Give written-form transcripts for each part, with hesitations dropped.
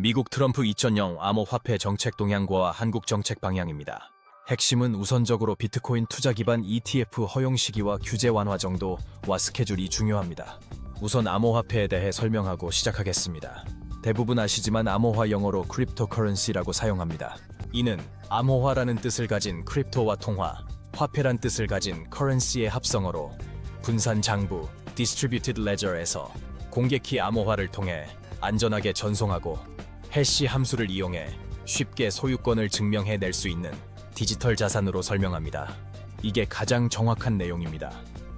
미국 트럼프 2000 암호화폐 정책 동향과 한국 정책 방향입니다. 핵심은 우선적으로 비트코인 투자 기반 ETF 허용 시기와 규제 완화 정도와 스케줄이 중요합니다. 우선 암호화폐에 대해 설명하고 시작하겠습니다. 대부분 아시지만 암호화 영어로 크립토커런시라고 사용합니다. 이는 암호화라는 뜻을 가진 크립토와 통화, 화폐란 뜻을 가진 커런시의 합성어로 분산 장부 (distributed ledger에서) 공개키 암호화를 통해 안전하게 전송하고 해시 함수를 이용해 쉽게 소유권을 증명해낼 수 있는 디지털 자산으로 설명합니다. 이게 가장 정확한 내용입니다.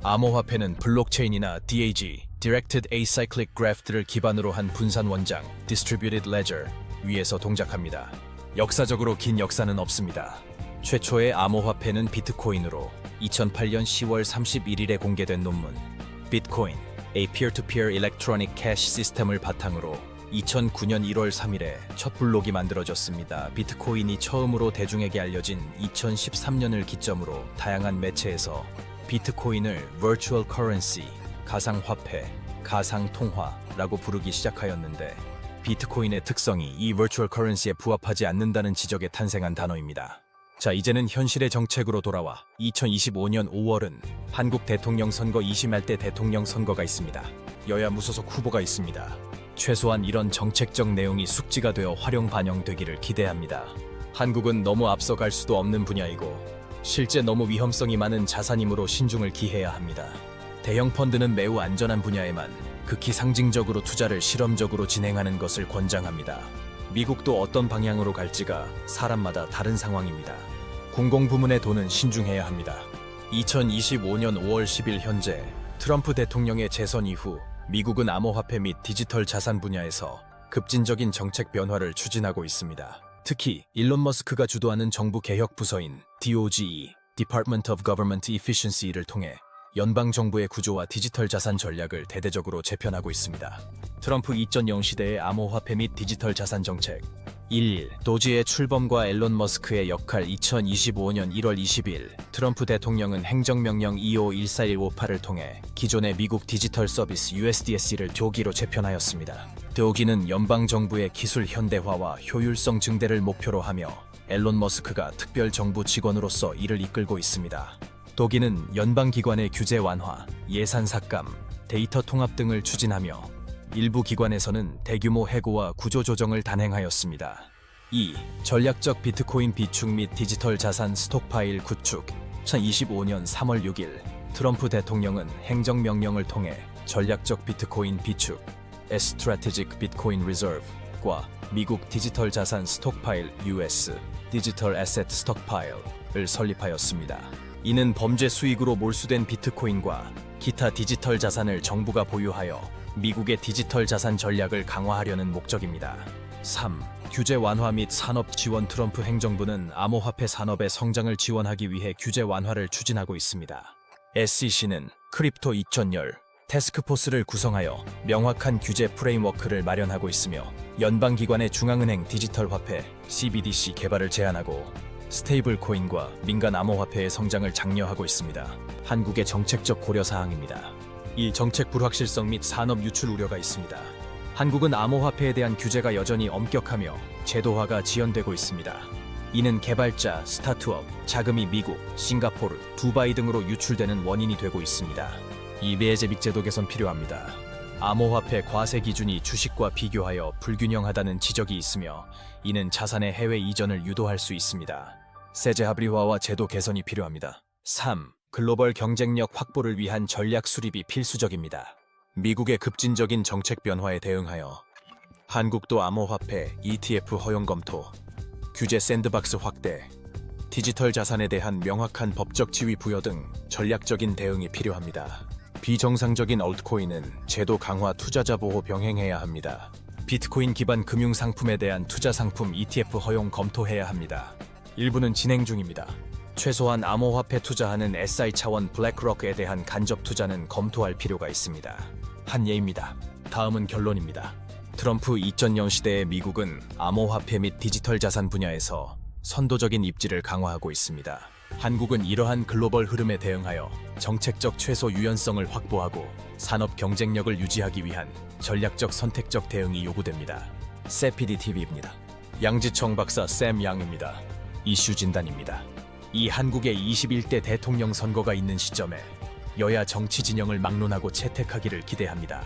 암호화폐는 블록체인이나 DAG (Directed Acyclic Graph를) 기반으로 한 분산 원장 (Distributed Ledger) 위에서 동작합니다. 역사적으로 긴 역사는 없습니다. 최초의 암호화폐는 비트코인으로 2008년 10월 31일에 공개된 논문 Bitcoin, a peer-to-peer electronic cash system을 바탕으로 2009년 1월 3일에 첫 블록이 만들어졌습니다. 비트코인이 처음으로 대중에게 알려진 2013년을 기점으로 다양한 매체에서 비트코인을 Virtual Currency, 가상화폐, 가상통화라고 부르기 시작하였는데 비트코인의 특성이 이 Virtual Currency에 부합하지 않는다는 지적에 탄생한 단어입니다. 자, 이제는 현실의 정책으로 돌아와 2025년 5월은 한국 대통령 선거 20할 대통령 선거가 있습니다. 여야 무소속 후보가 있습니다. 최소한 이런 정책적 내용이 숙지가 되어 활용 반영되기를 기대합니다. 한국은 너무 앞서갈 수도 없는 분야이고 실제 너무 위험성이 많은 자산이므로 신중을 기해야 합니다. 대형 펀드는 매우 안전한 분야에만 극히 상징적으로 투자를 실험적으로 진행하는 것을 권장합니다. 미국도 어떤 방향으로 갈지가 사람마다 다른 상황입니다. 공공부문의 돈은 신중해야 합니다. 2025년 5월 10일 현재 트럼프 대통령의 재선 이후 미국은 암호화폐 및 디지털 자산 분야에서 급진적인 정책 변화를 추진하고 있습니다. 특히 일론 머스크가 주도하는 정부 개혁 부서인 DOGE (Department of Government Efficiency를) 통해 연방 정부의 구조와 디지털 자산 전략을 대대적으로 재편하고 있습니다. 트럼프 2.0 시대의 암호화폐 및 디지털 자산 정책 1. 도지의 출범과 앨런 머스크의 역할 2025년 1월 20일 트럼프 대통령은 행정명령 2514-158을 통해 기존의 미국 디지털 서비스 USDS를 DOGE로 재편하였습니다. DOGE는 연방정부의 기술 현대화와 효율성 증대를 목표로 하며 앨런 머스크가 특별 정부 직원으로서 이를 이끌고 있습니다. DOGE는 연방기관의 규제 완화, 예산 삭감, 데이터 통합 등을 추진하며 일부 기관에서는 대규모 해고와 구조조정을 단행하였습니다. 2. 전략적 비트코인 비축 및 디지털 자산 스톡파일 구축 2025년 3월 6일 트럼프 대통령은 행정명령을 통해 전략적 비트코인 비축 A Strategic Bitcoin Reserve과 미국 디지털 자산 스톡파일 US Digital Asset Stockpile을 설립하였습니다. 이는 범죄 수익으로 몰수된 비트코인과 기타 디지털 자산을 정부가 보유하여 미국의 디지털 자산 전략을 강화하려는 목적입니다. 3. 규제 완화 및 산업 지원 트럼프 행정부는 암호화폐 산업의 성장을 지원하기 위해 규제 완화를 추진하고 있습니다. SEC는 크립토 2010 태스크포스를 구성하여 명확한 규제 프레임워크를 마련하고 있으며 연방기관의 중앙은행 디지털 화폐 CBDC 개발을 제한하고 스테이블 코인과 민간 암호화폐의 성장을 장려하고 있습니다. 한국의 정책적 고려사항입니다. 이 정책 불확실성 및 산업 유출 우려가 있습니다. 한국은 암호화폐에 대한 규제가 여전히 엄격하며 제도화가 지연되고 있습니다. 이는 개발자, 스타트업, 자금이 미국, 싱가포르, 두바이 등으로 유출되는 원인이 되고 있습니다. 이 매제빅 제도 개선 필요합니다. 암호화폐 과세 기준이 주식과 비교하여 불균형하다는 지적이 있으며 이는 자산의 해외 이전을 유도할 수 있습니다. 세제 합리화와 제도 개선이 필요합니다. 3. 글로벌 경쟁력 확보를 위한 전략 수립이 필수적입니다. 미국의 급진적인 정책 변화에 대응하여 한국도 암호화폐 ETF 허용 검토, 규제 샌드박스 확대, 디지털 자산에 대한 명확한 법적 지위 부여 등 전략적인 대응이 필요합니다. 비정상적인 얼트코인은 제도 강화 투자자 보호 병행해야 합니다. 비트코인 기반 금융 상품에 대한 투자 상품 ETF 허용 검토해야 합니다. 일부는 진행 중입니다. 최소한 암호화폐 투자하는 SI 차원 블랙록에 대한 간접 투자는 검토할 필요가 있습니다. 한 예입니다. 다음은 결론입니다. 트럼프 2.0 시대의 미국은 암호화폐 및 디지털 자산 분야에서 선도적인 입지를 강화하고 있습니다. 한국은 이러한 글로벌 흐름에 대응하여 정책적 최소 유연성을 확보하고 산업 경쟁력을 유지하기 위한 전략적 선택적 대응이 요구됩니다. 세피디 TV입니다. 양지청 박사 샘 양입니다. 이슈 진단입니다. 이 한국의 21대 대통령 선거가 있는 시점에 여야 정치 진영을 막론하고 채택하기를 기대합니다.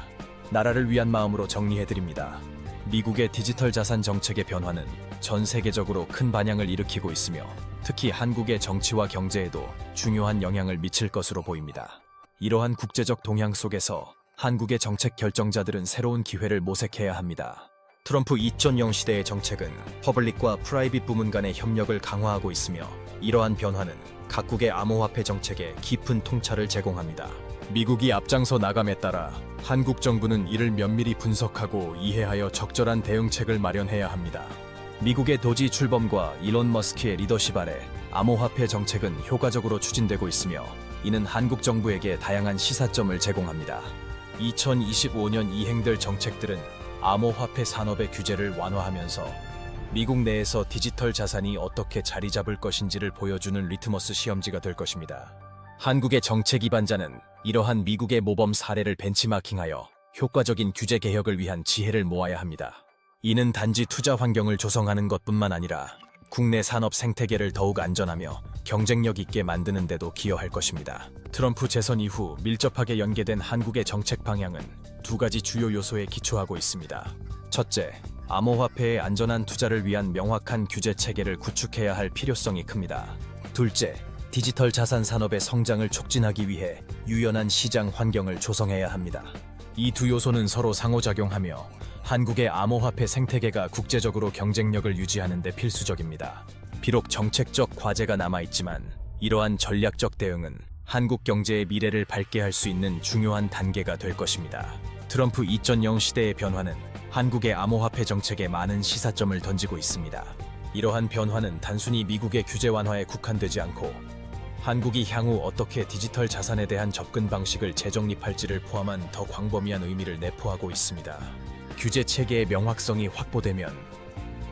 나라를 위한 마음으로 정리해드립니다. 미국의 디지털 자산 정책의 변화는 전 세계적으로 큰 반향을 일으키고 있으며 특히 한국의 정치와 경제에도 중요한 영향을 미칠 것으로 보입니다. 이러한 국제적 동향 속에서 한국의 정책 결정자들은 새로운 기회를 모색해야 합니다. 트럼프 2.0 시대의 정책은 퍼블릭과 프라이빗 부문 간의 협력을 강화하고 있으며 이러한 변화는 각국의 암호화폐 정책에 깊은 통찰을 제공합니다. 미국이 앞장서 나감에 따라 한국 정부는 이를 면밀히 분석하고 이해하여 적절한 대응책을 마련해야 합니다. 미국의 도지 출범과 일론 머스크의 리더십 아래 암호화폐 정책은 효과적으로 추진되고 있으며 이는 한국 정부에게 다양한 시사점을 제공합니다. 2025년 이행될 정책들은 암호화폐 산업의 규제를 완화하면서 미국 내에서 디지털 자산이 어떻게 자리 잡을 것인지를 보여주는 리트머스 시험지가 될 것입니다. 한국의 정책 입안자는 이러한 미국의 모범 사례를 벤치마킹하여 효과적인 규제 개혁을 위한 지혜를 모아야 합니다. 이는 단지 투자 환경을 조성하는 것뿐만 아니라 국내 산업 생태계를 더욱 안전하며 경쟁력 있게 만드는 데도 기여할 것입니다. 트럼프 재선 이후 밀접하게 연계된 한국의 정책 방향은 두 가지 주요 요소에 기초하고 있습니다. 첫째, 암호화폐의 안전한 투자를 위한 명확한 규제 체계를 구축해야 할 필요성이 큽니다. 둘째, 디지털 자산 산업의 성장을 촉진하기 위해 유연한 시장 환경을 조성해야 합니다. 이 두 요소는 서로 상호작용하며 한국의 암호화폐 생태계가 국제적으로 경쟁력을 유지하는 데 필수적입니다. 비록 정책적 과제가 남아있지만 이러한 전략적 대응은 한국 경제의 미래를 밝게 할 수 있는 중요한 단계가 될 것입니다. 트럼프 2.0 시대의 변화는 한국의 암호화폐 정책에 많은 시사점을 던지고 있습니다. 이러한 변화는 단순히 미국의 규제 완화에 국한되지 않고 한국이 향후 어떻게 디지털 자산에 대한 접근 방식을 재정립할지를 포함한 더 광범위한 의미를 내포하고 있습니다. 규제 체계의 명확성이 확보되면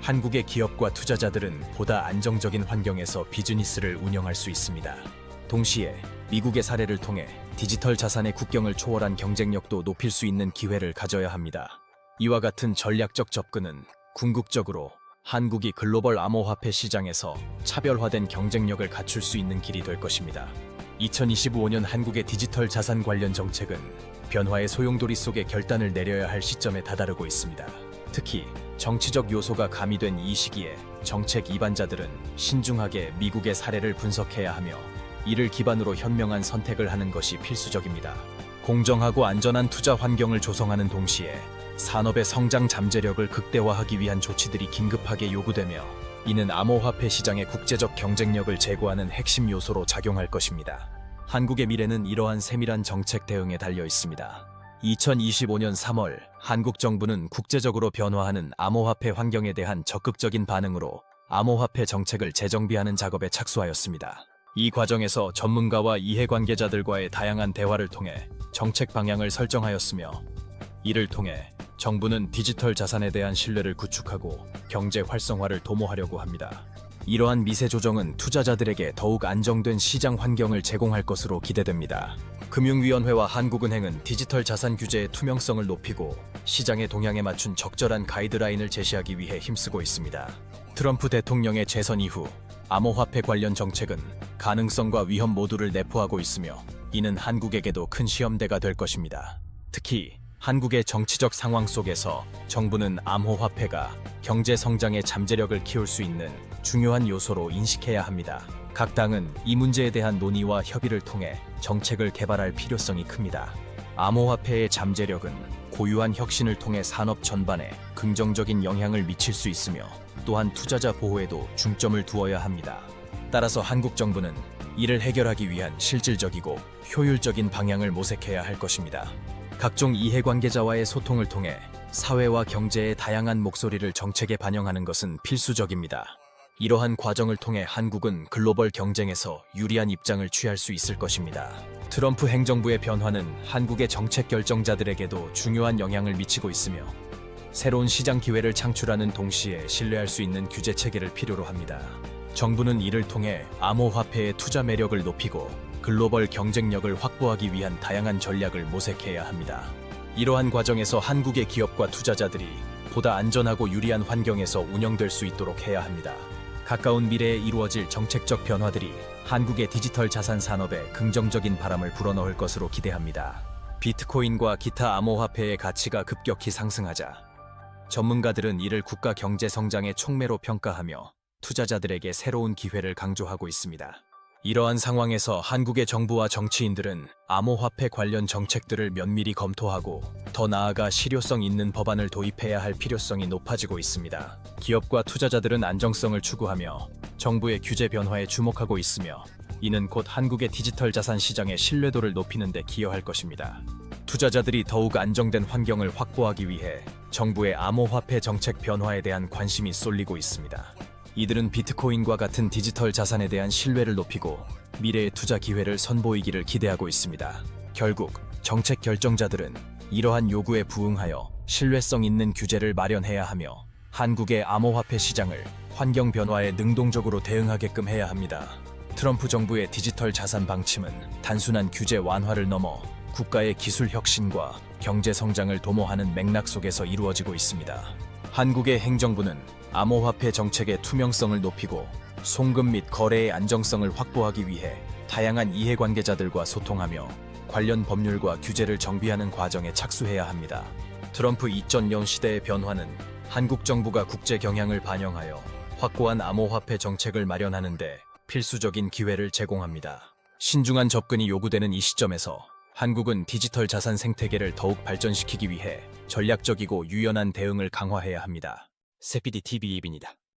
한국의 기업과 투자자들은 보다 안정적인 환경에서 비즈니스를 운영할 수 있습니다. 동시에 미국의 사례를 통해 디지털 자산의 국경을 초월한 경쟁력도 높일 수 있는 기회를 가져야 합니다. 이와 같은 전략적 접근은 궁극적으로 한국이 글로벌 암호화폐 시장에서 차별화된 경쟁력을 갖출 수 있는 길이 될 것입니다. 2025년 한국의 디지털 자산 관련 정책은 변화의 소용돌이 속에 결단을 내려야 할 시점에 다다르고 있습니다. 특히 정치적 요소가 가미된 이 시기에 정책 입안자들은 신중하게 미국의 사례를 분석해야 하며 이를 기반으로 현명한 선택을 하는 것이 필수적입니다. 공정하고 안전한 투자 환경을 조성하는 동시에 산업의 성장 잠재력을 극대화하기 위한 조치들이 긴급하게 요구되며 이는 암호화폐 시장의 국제적 경쟁력을 제고하는 핵심 요소로 작용할 것입니다. 한국의 미래는 이러한 세밀한 정책 대응에 달려 있습니다. 2025년 3월 한국 정부는 국제적으로 변화하는 암호화폐 환경에 대한 적극적인 반응으로 암호화폐 정책을 재정비하는 작업에 착수하였습니다. 이 과정에서 전문가와 이해관계자들과의 다양한 대화를 통해 정책 방향을 설정하였으며 이를 통해 정부는 디지털 자산에 대한 신뢰를 구축하고 경제 활성화를 도모하려고 합니다. 이러한 미세 조정은 투자자들에게 더욱 안정된 시장 환경을 제공할 것으로 기대됩니다. 금융위원회와 한국은행은 디지털 자산 규제의 투명성을 높이고 시장의 동향에 맞춘 적절한 가이드라인을 제시하기 위해 힘쓰고 있습니다. 트럼프 대통령의 재선 이후 암호화폐 관련 정책은 가능성과 위험 모두를 내포하고 있으며 이는 한국에게도 큰 시험대가 될 것입니다. 특히 한국의 정치적 상황 속에서 정부는 암호화폐가 경제 성장의 잠재력을 키울 수 있는 중요한 요소로 인식해야 합니다. 각 당은 이 문제에 대한 논의와 협의를 통해 정책을 개발할 필요성이 큽니다. 암호화폐의 잠재력은 고유한 혁신을 통해 산업 전반에 긍정적인 영향을 미칠 수 있으며 또한 투자자 보호에도 중점을 두어야 합니다. 따라서 한국 정부는 이를 해결하기 위한 실질적이고 효율적인 방향을 모색해야 할 것입니다. 각종 이해관계자와의 소통을 통해 사회와 경제의 다양한 목소리를 정책에 반영하는 것은 필수적입니다. 이러한 과정을 통해 한국은 글로벌 경쟁에서 유리한 입장을 취할 수 있을 것입니다. 트럼프 행정부의 변화는 한국의 정책 결정자들에게도 중요한 영향을 미치고 있으며 새로운 시장 기회를 창출하는 동시에 신뢰할 수 있는 규제 체계를 필요로 합니다. 정부는 이를 통해 암호화폐의 투자 매력을 높이고 글로벌 경쟁력을 확보하기 위한 다양한 전략을 모색해야 합니다. 이러한 과정에서 한국의 기업과 투자자들이 보다 안전하고 유리한 환경에서 운영될 수 있도록 해야 합니다. 가까운 미래에 이루어질 정책적 변화들이 한국의 디지털 자산 산업에 긍정적인 바람을 불어넣을 것으로 기대합니다. 비트코인과 기타 암호화폐의 가치가 급격히 상승하자 전문가들은 이를 국가 경제 성장의 촉매로 평가하며 투자자들에게 새로운 기회를 강조하고 있습니다. 이러한 상황에서 한국의 정부와 정치인들은 암호화폐 관련 정책들을 면밀히 검토하고 더 나아가 실효성 있는 법안을 도입해야 할 필요성이 높아지고 있습니다. 기업과 투자자들은 안정성을 추구하며 정부의 규제 변화에 주목하고 있으며 이는 곧 한국의 디지털 자산 시장의 신뢰도를 높이는 데 기여할 것입니다. 투자자들이 더욱 안정된 환경을 확보하기 위해 정부의 암호화폐 정책 변화에 대한 관심이 쏠리고 있습니다. 이들은 비트코인과 같은 디지털 자산에 대한 신뢰를 높이고 미래의 투자 기회를 선보이기를 기대하고 있습니다. 결국 정책 결정자들은 이러한 요구에 부응하여 신뢰성 있는 규제를 마련해야 하며 한국의 암호화폐 시장을 환경 변화에 능동적으로 대응하게끔 해야 합니다. 트럼프 정부의 디지털 자산 방침은 단순한 규제 완화를 넘어 국가의 기술 혁신과 경제 성장을 도모하는 맥락 속에서 이루어지고 있습니다. 한국의 행정부는 암호화폐 정책의 투명성을 높이고 송금 및 거래의 안정성을 확보하기 위해 다양한 이해관계자들과 소통하며 관련 법률과 규제를 정비하는 과정에 착수해야 합니다. 트럼프 2.0 시대의 변화는 한국 정부가 국제 경향을 반영하여 확고한 암호화폐 정책을 마련하는 데 필수적인 기회를 제공합니다. 신중한 접근이 요구되는 이 시점에서 한국은 디지털 자산 생태계를 더욱 발전시키기 위해 전략적이고 유연한 대응을 강화해야 합니다. 세피디 TV 입니다.